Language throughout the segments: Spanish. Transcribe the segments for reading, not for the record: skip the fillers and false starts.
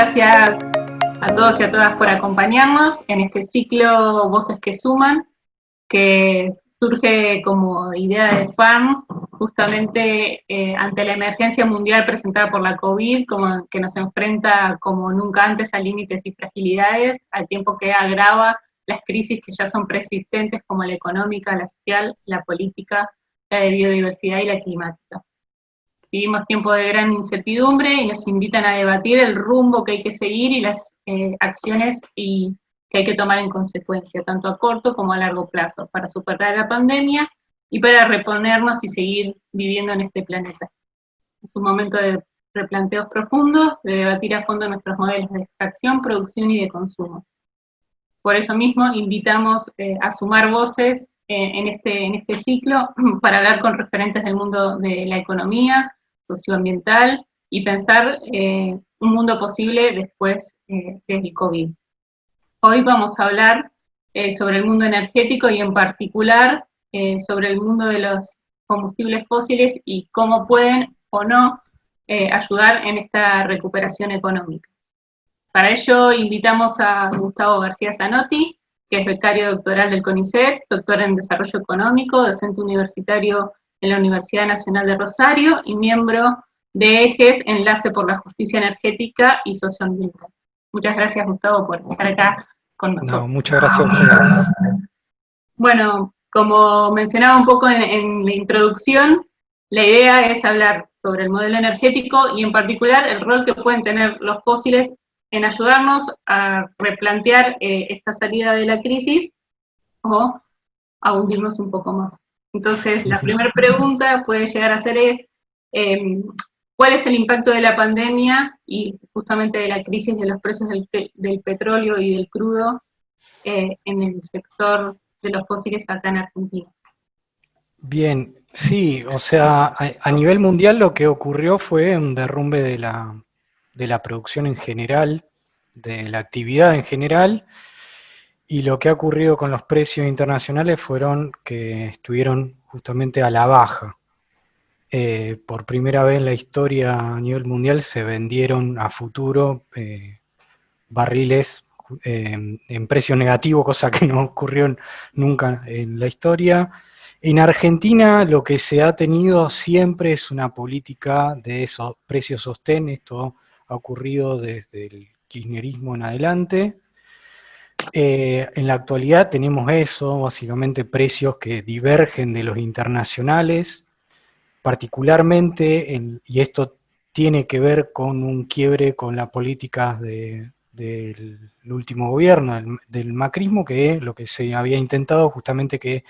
gracias a todos y a todas por acompañarnos en este ciclo Voces que Suman, que surge como idea de FARM, justamente ante la emergencia mundial presentada por la COVID, como que nos enfrenta como nunca antes a límites y fragilidades, al tiempo que agrava las crisis que ya son persistentes, como la económica, la social, la política, la de biodiversidad y la climática. Vivimos tiempos de gran incertidumbre y nos invitan a debatir el rumbo que hay que seguir y las acciones que hay que tomar en consecuencia, tanto a corto como a largo plazo, para superar la pandemia y para reponernos y seguir viviendo en este planeta. Es un momento de replanteos profundos, de debatir a fondo nuestros modelos de extracción, producción y de consumo. Por eso mismo invitamos a sumar voces en este ciclo para hablar con referentes del mundo de la economía, socioambiental y pensar un mundo posible después del COVID. Hoy vamos a hablar sobre el mundo energético y en particular sobre el mundo de los combustibles fósiles y cómo pueden o no ayudar en esta recuperación económica. Para ello invitamos a Gustavo García Zanotti, que es becario doctoral del CONICET, doctor en Desarrollo Económico, docente universitario en la Universidad Nacional de Rosario y miembro de EJES, Enlace por la Justicia Energética y Socioambiental. Muchas gracias, Gustavo, por estar acá con nosotros. No, muchas gracias a ustedes. Bueno, como mencionaba un poco en la introducción, la idea es hablar sobre el modelo energético y en particular el rol que pueden tener los fósiles en ayudarnos a replantear esta salida de la crisis o a hundirnos un poco más. Entonces, la primera pregunta puede llegar a ser ¿cuál es el impacto de la pandemia y justamente de la crisis de los precios del petróleo y del crudo en el sector de los fósiles acá en Argentina? Bien, sí, o sea, a nivel mundial lo que ocurrió fue un derrumbe de la producción en general, de la actividad en general, y lo que ha ocurrido con los precios internacionales fueron que estuvieron justamente a la baja. Por primera vez en la historia a nivel mundial se vendieron a futuro barriles en precio negativo, cosa que no ocurrió nunca en la historia. En Argentina lo que se ha tenido siempre es una política de esos precios sostén. Esto ha ocurrido desde el kirchnerismo en adelante. En la actualidad tenemos eso, básicamente precios que divergen de los internacionales, particularmente, y esto tiene que ver con un quiebre con la política del último gobierno, del macrismo, que es lo que se había intentado justamente que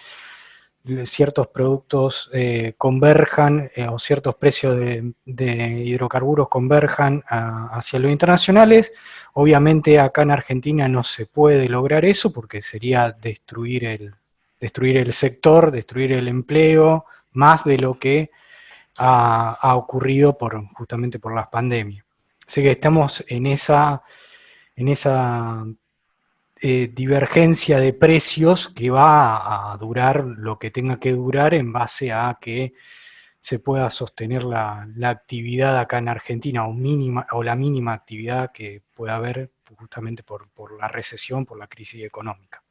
ciertos productos converjan o ciertos precios de hidrocarburos converjan hacia los internacionales. Obviamente acá en Argentina no se puede lograr eso porque sería destruir el sector, destruir el empleo, más de lo que ha ocurrido justamente por las pandemias. Así que estamos en esa divergencia de precios que va a durar lo que tenga que durar en base a que se pueda sostener la actividad acá en Argentina o la mínima actividad que pueda haber justamente por la recesión, por la crisis económica.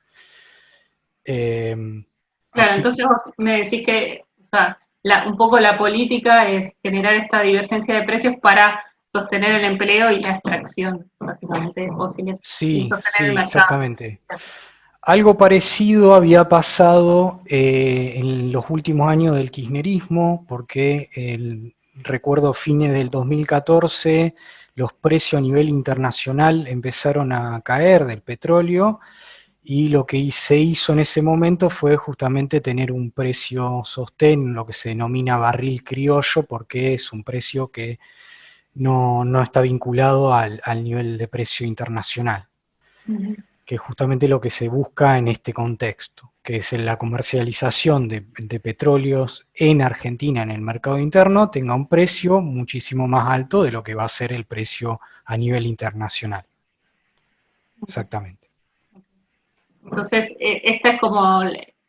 Claro, entonces vos me decís que o sea, un poco la política es generar esta divergencia de precios para sostener el empleo y la extracción, básicamente, de fósiles y Sí, sostener el sí, mercado. exactamente. Algo parecido había pasado en los últimos años del kirchnerismo, porque recuerdo fines del 2014, los precios a nivel internacional empezaron a caer del petróleo y lo que se hizo en ese momento fue justamente tener un precio sostén, lo que se denomina barril criollo, porque es un precio que no está vinculado al nivel de precio internacional. Uh-huh. Que es justamente lo que se busca en este contexto, que es la comercialización de petróleos en Argentina en el mercado interno tenga un precio muchísimo más alto de lo que va a ser el precio a nivel internacional. Exactamente. Entonces, esta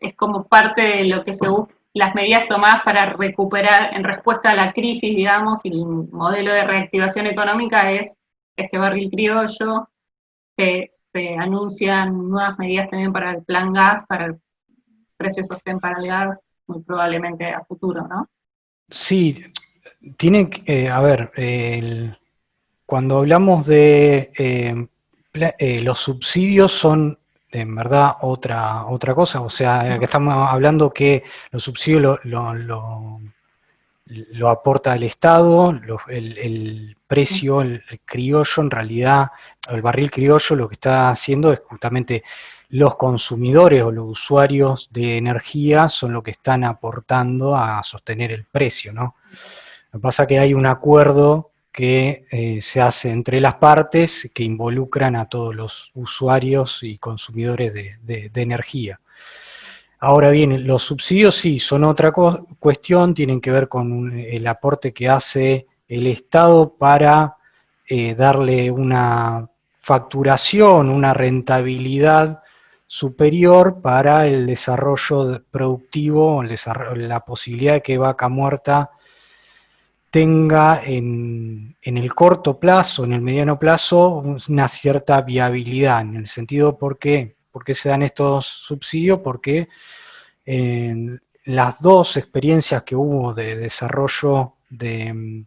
es como parte de lo que se busca, las medidas tomadas para recuperar en respuesta a la crisis, digamos, y el modelo de reactivación económica es este barril criollo, se anuncian nuevas medidas también para el plan gas, para el precio sostén para el gas, muy probablemente a futuro, ¿no? Sí, tienen, a ver, cuando hablamos de los subsidios son en verdad otra cosa, o sea, que estamos hablando que los subsidios lo aporta el Estado, el precio, el criollo en realidad, el barril criollo lo que está haciendo es justamente los consumidores o los usuarios de energía son los que están aportando a sostener el precio, ¿no? Lo que pasa es que hay un acuerdo que se hace entre las partes que involucran a todos los usuarios y consumidores de energía. Ahora bien, los subsidios sí son otra cuestión, tienen que ver con el aporte que hace el Estado para darle una facturación, una rentabilidad superior para el desarrollo productivo, la posibilidad de que Vaca Muerta tenga en el corto plazo, en el mediano plazo, una cierta viabilidad, en el sentido ¿por qué? ¿Por qué se dan estos subsidios? Porque en las dos experiencias que hubo de desarrollo de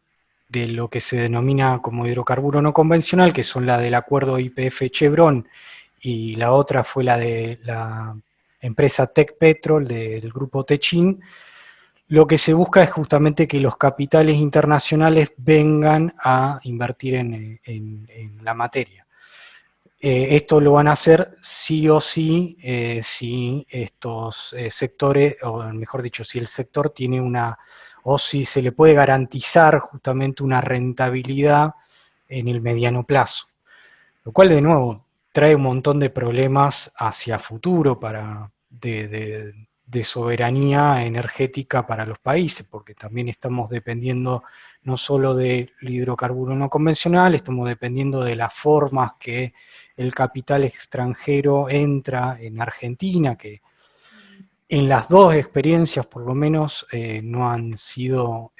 lo que se denomina como hidrocarburo no convencional, que son la del acuerdo YPF-Chevron, y la otra fue la de la empresa Tech Petrol del grupo Techin, lo que se busca es justamente que los capitales internacionales vengan a invertir en la materia. Esto lo van a hacer sí o sí si estos sectores, o mejor dicho, si el sector tiene o si se le puede garantizar justamente una rentabilidad en el mediano plazo. Lo cual, de nuevo, trae un montón de problemas hacia futuro de soberanía energética para los países, porque también estamos dependiendo no solo del hidrocarburo no convencional, estamos dependiendo de las formas que el capital extranjero entra en Argentina, que en las dos experiencias por lo menos no han sido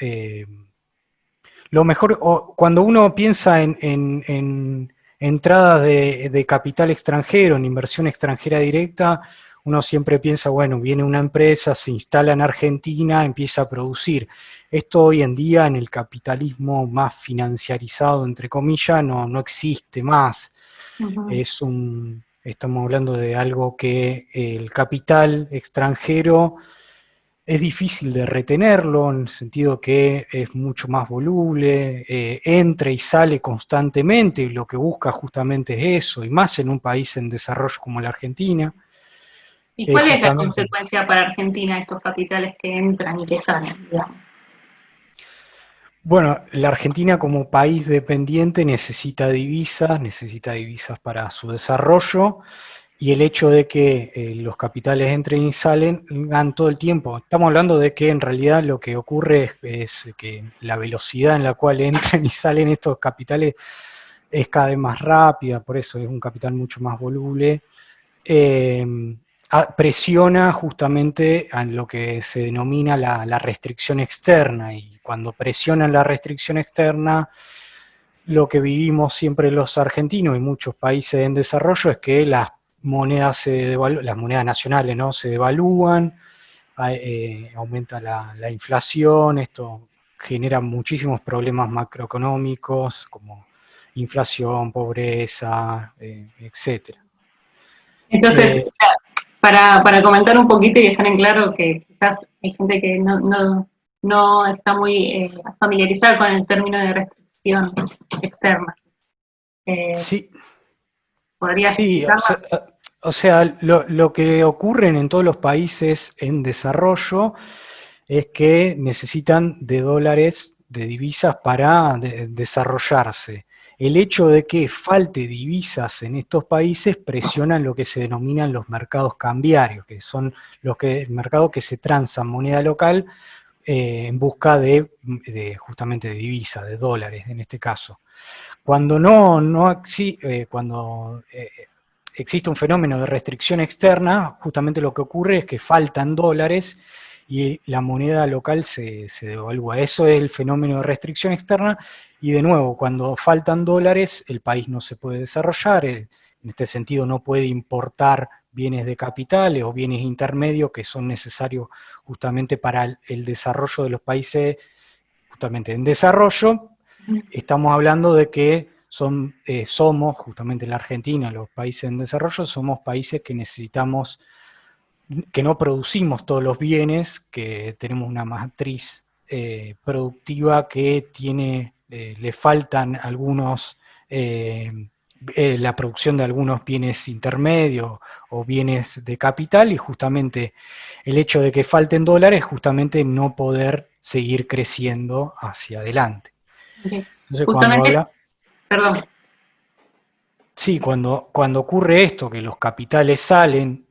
lo mejor. Cuando uno piensa en entradas de capital extranjero, en inversión extranjera directa, uno siempre piensa, bueno, viene una empresa, se instala en Argentina, empieza a producir. Esto hoy en día en el capitalismo más financiarizado, entre comillas, no existe más. Uh-huh. Estamos hablando de algo que el capital extranjero es difícil de retenerlo, en el sentido que es mucho más voluble, entra y sale constantemente, y lo que busca justamente es eso, y más en un país en desarrollo como la Argentina. ¿Y cuál es la Justamente, consecuencia para Argentina de estos capitales que entran y que salen, digamos? bueno, la Argentina como país dependiente necesita divisas para su desarrollo, y el hecho de que los capitales entren y salen todo el tiempo. Estamos hablando de que en realidad lo que ocurre es que la velocidad en la cual entran y salen estos capitales es cada vez más rápida, por eso es un capital mucho más voluble. eh, Presiona justamente a lo que se denomina la restricción externa, y cuando presionan la restricción externa, lo que vivimos siempre los argentinos y muchos países en desarrollo es que las monedas las monedas nacionales, ¿no?, se devalúan, aumenta la inflación, esto genera muchísimos problemas macroeconómicos como inflación, pobreza, etcétera. Entonces, Eh, para comentar un poquito y dejar en claro que quizás hay gente que no está muy familiarizada con el término de restricción externa. Eh, sí, ¿Podrías sí, explicarla? o sea, lo que ocurre en todos los países en desarrollo es que necesitan de dólares, de divisas para desarrollarse. El hecho de que falte divisas en estos países presiona lo que se denominan los mercados cambiarios, que son el mercado que se transa en moneda local en busca justamente de divisas, de dólares en este caso. Cuando cuando existe un fenómeno de restricción externa, justamente lo que ocurre es que faltan dólares, y la moneda local se devalúa. Eso es el fenómeno de restricción externa, y de nuevo, cuando faltan dólares, el país no se puede desarrollar, en este sentido no puede importar bienes de capitales o bienes intermedios que son necesarios justamente para el desarrollo de los países justamente en desarrollo. Estamos hablando de que somos, justamente la Argentina, los países en desarrollo, somos países que necesitamos, que no producimos todos los bienes, que tenemos una matriz productiva que le faltan algunos, la producción de algunos bienes intermedios o bienes de capital, y justamente el hecho de que falten dólares es justamente no poder seguir creciendo hacia adelante. Okay. Entonces, Justamente, perdón. Sí, cuando ocurre esto, que los capitales salen,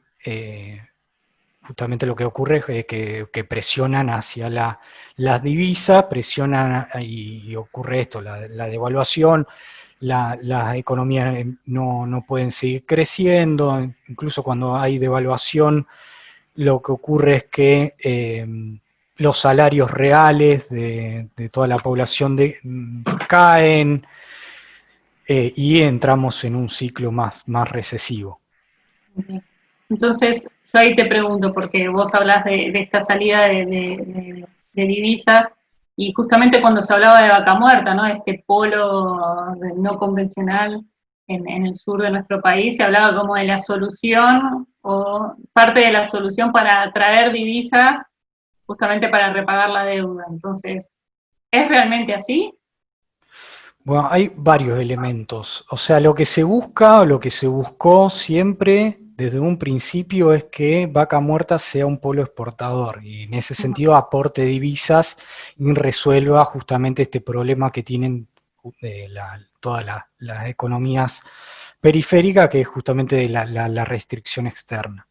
justamente lo que ocurre es que presionan hacia las divisas, presionan y ocurre esto, la devaluación, las economías no pueden seguir creciendo, incluso cuando hay devaluación, lo que ocurre es que los salarios reales de toda la población caen, y entramos en un ciclo más recesivo. Okay. Entonces, yo ahí te pregunto, porque vos hablas de esta salida de divisas, y justamente cuando se hablaba de Vaca Muerta, ¿no? Este polo no convencional en el sur de nuestro país, se hablaba como de la solución, o parte de la solución para atraer divisas, justamente para repagar la deuda. Entonces, ¿es realmente así? Bueno, hay varios elementos. O sea, lo que se busca, o lo que se buscó siempre desde un principio, es que Vaca Muerta sea un polo exportador y en ese sentido aporte divisas y resuelva justamente este problema que tienen todas las economías periféricas, que es justamente la restricción externa.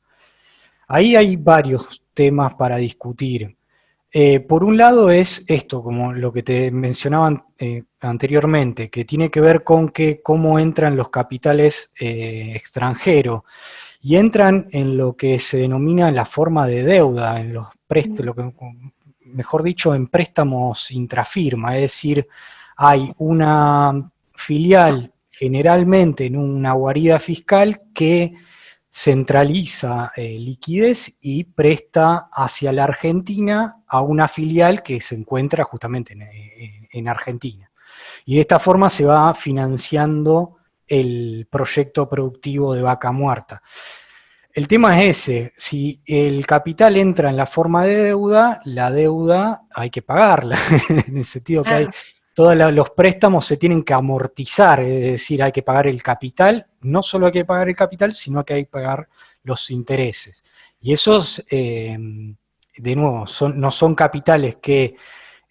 Ahí hay varios temas para discutir. Por un lado es esto, como lo que te mencionaban anteriormente, que tiene que ver con cómo entran los capitales extranjeros, y entran en lo que se denomina la forma de deuda, en los mejor dicho, en préstamos intrafirma, es decir, hay una filial generalmente en una guarida fiscal que centraliza liquidez y presta hacia la Argentina a una filial que se encuentra justamente en Argentina. Y de esta forma se va financiando el proyecto productivo de Vaca Muerta. El tema es ese: si el capital entra en la forma de deuda, la deuda hay que pagarla, en el sentido que hay, Claro. todos los préstamos se tienen que amortizar, es decir, hay que pagar el capital, no solo hay que pagar el capital, sino que hay que pagar los intereses. Y esos, de nuevo, no son capitales que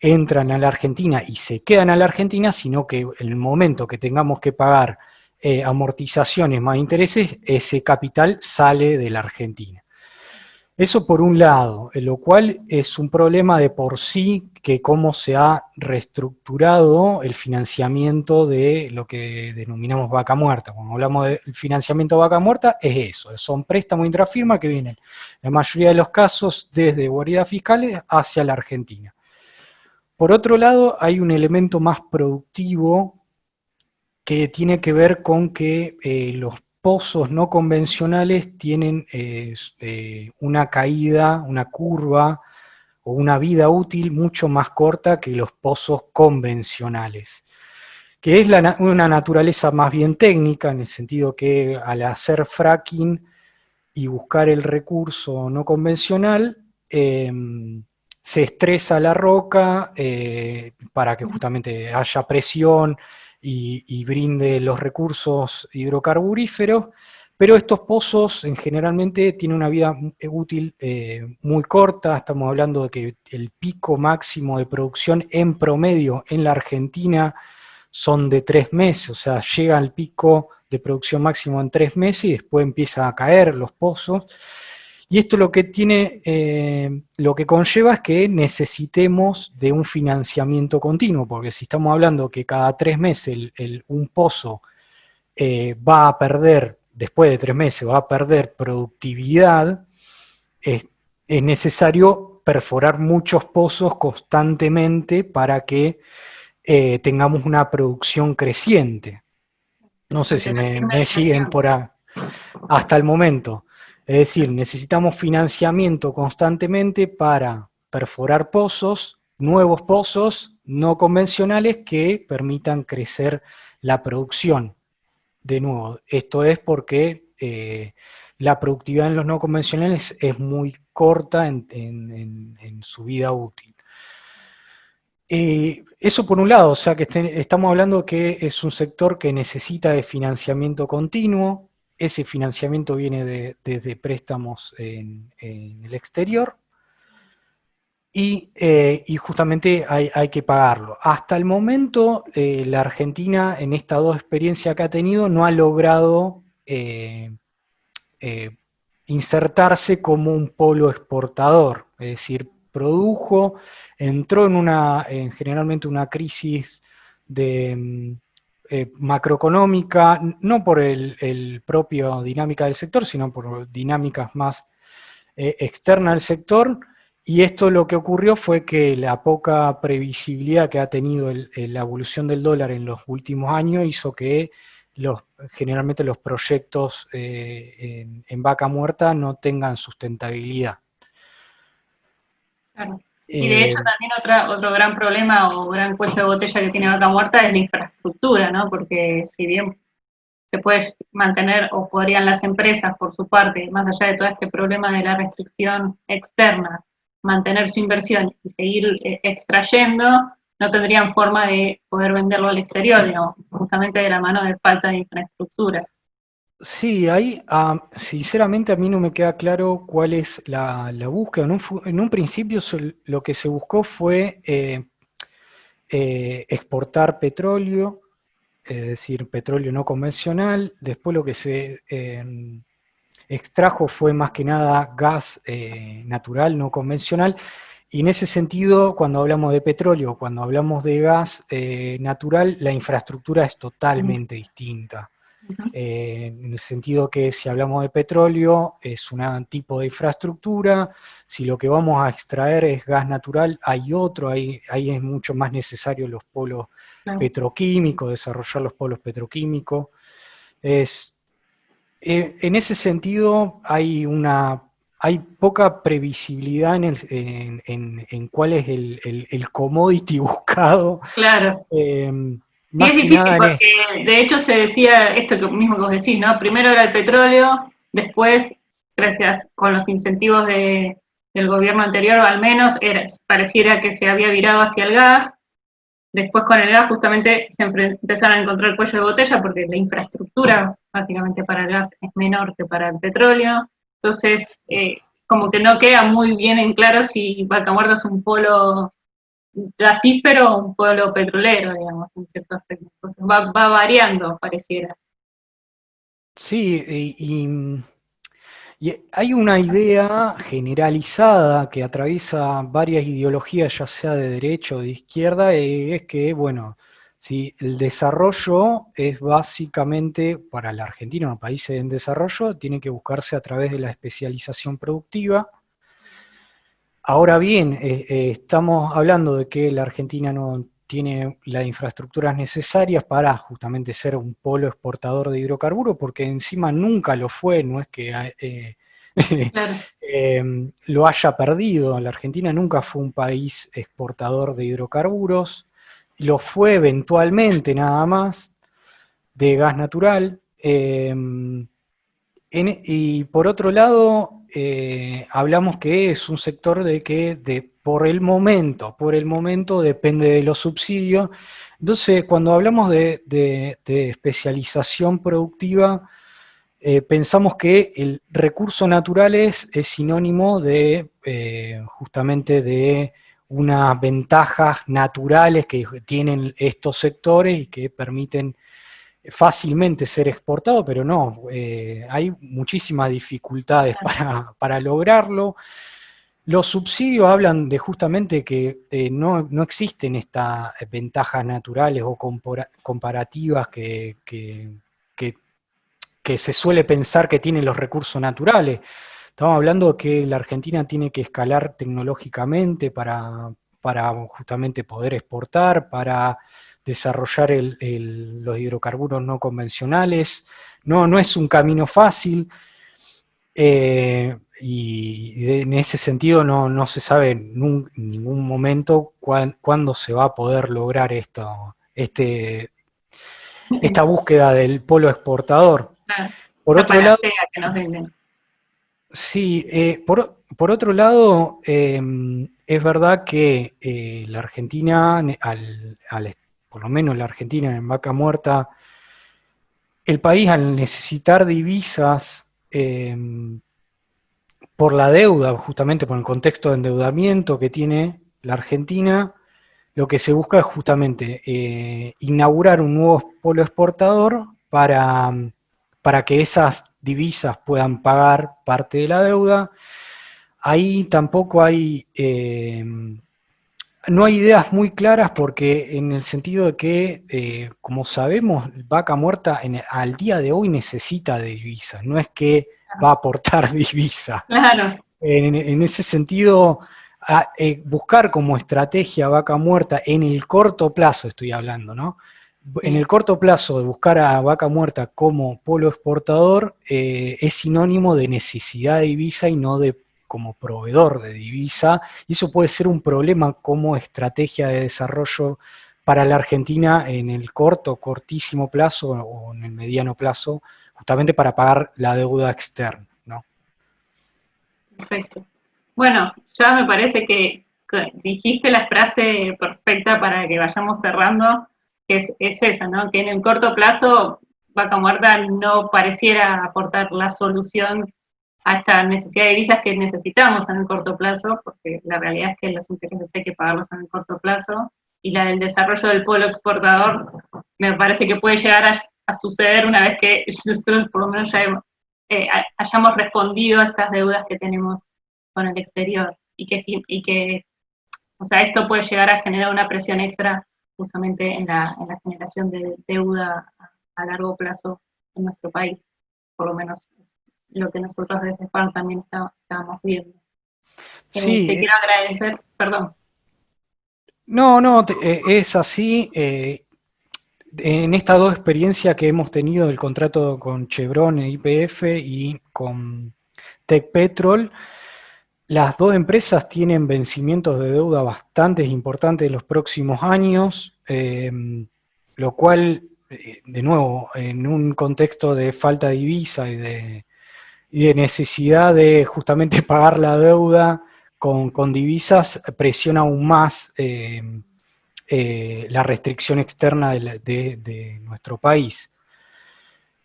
entran a la Argentina y se quedan a la Argentina, sino que en el momento que tengamos que pagar amortizaciones más intereses, ese capital sale de la Argentina. Eso por un lado, lo cual es un problema de por sí, que cómo se ha reestructurado el financiamiento de lo que denominamos vaca muerta. Cuando hablamos del financiamiento de vaca muerta, es eso, son préstamos intrafirma que vienen, en la mayoría de los casos, desde guaridas fiscales hacia la Argentina. Por otro lado, hay un elemento más productivo que tiene que ver con que los pozos no convencionales tienen una caída, una curva o una vida útil mucho más corta que los pozos convencionales, que es una naturaleza más bien técnica, en el sentido que al hacer fracking y buscar el recurso no convencional, se estresa la roca para que justamente haya presión y brinde los recursos hidrocarburíferos, pero estos pozos generalmente tienen una vida útil muy corta. Estamos hablando de que el pico máximo de producción en promedio en la Argentina son de 3 meses, o sea, llega al pico de producción máximo en 3 meses y después empieza a caer los pozos. Y esto lo que tiene, lo que conlleva es que necesitemos de un financiamiento continuo, porque si estamos hablando que cada 3 meses un pozo va a perder, después de 3 meses, va a perder productividad, es necesario perforar muchos pozos constantemente para que tengamos una producción creciente. No sé si Mantener firme la me siguen inversión. por hasta el momento. Es decir, necesitamos financiamiento constantemente para perforar pozos, nuevos pozos no convencionales que permitan crecer la producción. De nuevo, esto es porque la productividad en los no convencionales es muy corta en su vida útil. Eso por un lado, o sea que estamos hablando que es un sector que necesita de financiamiento continuo. Ese financiamiento viene desde préstamos en el exterior y justamente hay que pagarlo. Hasta el momento, la Argentina, en estas dos experiencias que ha tenido, no ha logrado eh, insertarse como un polo exportador, es decir, produjo, entró generalmente una crisis de macroeconómica, no por el propio dinámica del sector, sino por dinámicas más externas al sector, y esto lo que ocurrió fue que la poca previsibilidad que ha tenido la evolución del dólar en los últimos años hizo que generalmente los proyectos en vaca muerta no tengan sustentabilidad. Claro. Y de hecho Eh, también otro gran problema o gran cuello de botella que tiene Vaca Muerta es la infraestructura, ¿no? Porque si bien se puede mantener, o podrían las empresas, por su parte, más allá de todo este problema de la restricción externa, mantener su inversión y seguir extrayendo, no tendrían forma de poder venderlo al exterior, digamos, justamente de la mano de falta de infraestructura. sí, ahí sinceramente a mí no me queda claro cuál es la búsqueda. En un principio lo que se buscó fue exportar petróleo, es decir, petróleo no convencional. Después lo que se extrajo fue más que nada gas natural, no convencional. Y en ese sentido, cuando hablamos de petróleo, cuando hablamos de gas natural, la infraestructura es totalmente distinta. En el sentido que si hablamos de petróleo es un tipo de infraestructura, si lo que vamos a extraer es gas natural, hay otro, ahí es mucho más necesario los polos Claro. petroquímicos, desarrollar los polos petroquímicos. Es, en ese sentido hay poca previsibilidad en cuál es el commodity buscado, Claro. eh, Sí, más es que difícil nada en esto. porque de hecho se decía esto que mismo que vos decís, ¿no? Primero era el petróleo, después, gracias con los incentivos del gobierno anterior, al menos pareciera que se había virado hacia el gas. Después con el gas justamente se empezaron a encontrar el cuello de botella porque la infraestructura básicamente para el gas es menor que para el petróleo. Entonces, como que no queda muy bien en claro si Vaca Muerta es un polo gasífero o un polo petrolero, digamos, en cierto aspecto. Entonces va variando, pareciera. Sí, y hay una idea generalizada que atraviesa varias ideologías, ya sea de derecha o de izquierda, es que, bueno, si el desarrollo es básicamente, para la Argentina, un país en desarrollo, tiene que buscarse a través de la especialización productiva. Ahora bien, estamos hablando de que la Argentina no tiene las infraestructuras necesarias para justamente ser un polo exportador de hidrocarburos, porque encima nunca lo fue, no es que Claro. lo haya perdido. La Argentina nunca fue un país exportador de hidrocarburos, lo fue eventualmente nada más de gas natural. Y por otro lado, hablamos que es un sector de que por el momento depende de los subsidios. Entonces, cuando hablamos de especialización productiva, pensamos que el recurso natural es sinónimo de justamente de unas ventajas naturales que tienen estos sectores y que permiten fácilmente ser exportado, pero no, hay muchísimas dificultades para lograrlo. Los subsidios hablan de justamente que no existen estas ventajas naturales o comparativas que se suele pensar que tienen los recursos naturales. Estamos hablando que la Argentina tiene que escalar tecnológicamente para justamente poder exportar, para desarrollar los hidrocarburos no convencionales. No, no es un camino fácil. Y en ese sentido no se sabe en ningún momento cuándo se va a poder lograr esta búsqueda del polo exportador. Claro, Por esta otro lado, panacea que nos venden. sí, por otro lado, es verdad que la Argentina, por lo menos la Argentina en Vaca Muerta, el país al necesitar divisas, por la deuda, justamente por el contexto de endeudamiento que tiene la Argentina, lo que se busca es justamente inaugurar un nuevo polo exportador para que esas divisas puedan pagar parte de la deuda. Ahí tampoco no hay ideas muy claras porque en el sentido de que, como sabemos, Vaca Muerta al día de hoy necesita de divisas, no es que va a aportar divisas. Claro, En ese sentido, buscar como estrategia Vaca Muerta en el corto plazo, estoy hablando, ¿no? En sí, el corto plazo de buscar a Vaca Muerta como polo exportador es sinónimo de necesidad de divisa y no de como proveedor de divisa, y eso puede ser un problema como estrategia de desarrollo para la Argentina en el cortísimo plazo o en el mediano plazo, justamente para pagar la deuda externa, ¿no? perfecto. Bueno, ya me parece que dijiste la frase perfecta para que vayamos cerrando, que es esa, ¿no? Que en el corto plazo Vaca Muerta no pareciera aportar la solución a esta necesidad de divisas que necesitamos en el corto plazo, porque la realidad es que los intereses hay que pagarlos en el corto plazo, y la del desarrollo del polo exportador me parece que puede llegar a suceder una vez que nosotros por lo menos ya hayamos respondido a estas deudas que tenemos con el exterior y que, o sea, esto puede llegar a generar una presión extra justamente en la generación de deuda a largo plazo en nuestro país, por lo menos lo que nosotros desde FARM también estábamos viendo. Te Sí, quiero agradecer, perdón. es así. En estas dos experiencias que hemos tenido, el contrato con Chevron e YPF y con Tech Petrol, las dos empresas tienen vencimientos de deuda bastante importantes en los próximos años, lo cual, de nuevo, en un contexto de falta de divisa y de necesidad de justamente pagar la deuda con divisas, presiona aún más la restricción externa de nuestro país.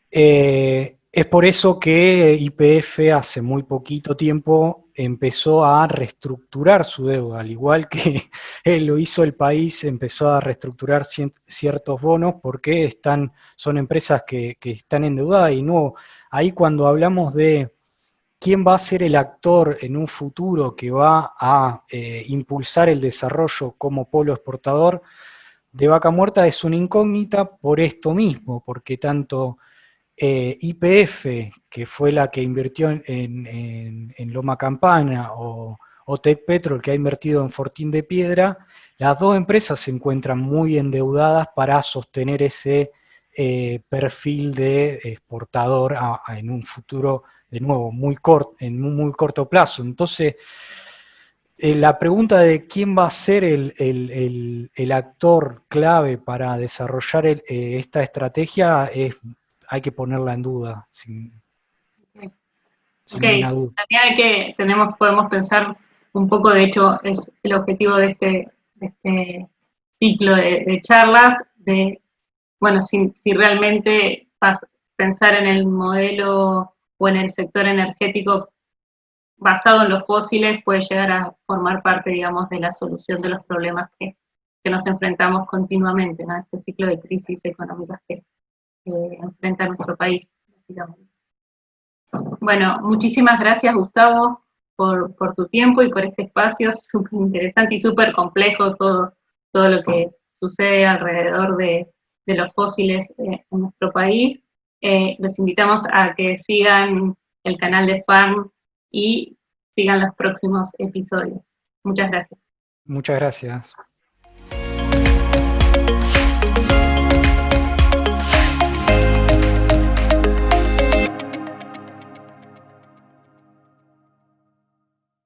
Es por eso que YPF hace muy poquito tiempo empezó a reestructurar su deuda, al igual que lo hizo el país, empezó a reestructurar ciertos bonos porque son empresas que están endeudadas y no, ahí cuando hablamos de quién va a ser el actor en un futuro que va a impulsar el desarrollo como polo exportador de Vaca Muerta es una incógnita por esto mismo, porque tanto YPF, que fue la que invirtió en Loma Campana, o Tech Petrol, que ha invertido en Fortín de Piedra, las dos empresas se encuentran muy endeudadas para sostener ese perfil de exportador en un futuro, de nuevo, en un muy corto plazo. Entonces, la pregunta de quién va a ser el actor clave para desarrollar esta estrategia hay que ponerla en duda, sin Ok, ninguna duda. también podemos pensar un poco, de hecho, es el objetivo de este ciclo de charlas, bueno, si realmente pensar en el modelo o en el sector energético basado en los fósiles puede llegar a formar parte, digamos, de la solución de los problemas que nos enfrentamos continuamente, ¿no? Este ciclo de crisis económicas que enfrenta nuestro país, básicamente. Bueno, muchísimas gracias, Gustavo, por tu tiempo y por este espacio súper interesante y súper complejo, todo lo que sucede alrededor de los fósiles en nuestro país. Los invitamos a que sigan el canal de FARM y sigan los próximos episodios. Muchas gracias. Muchas gracias.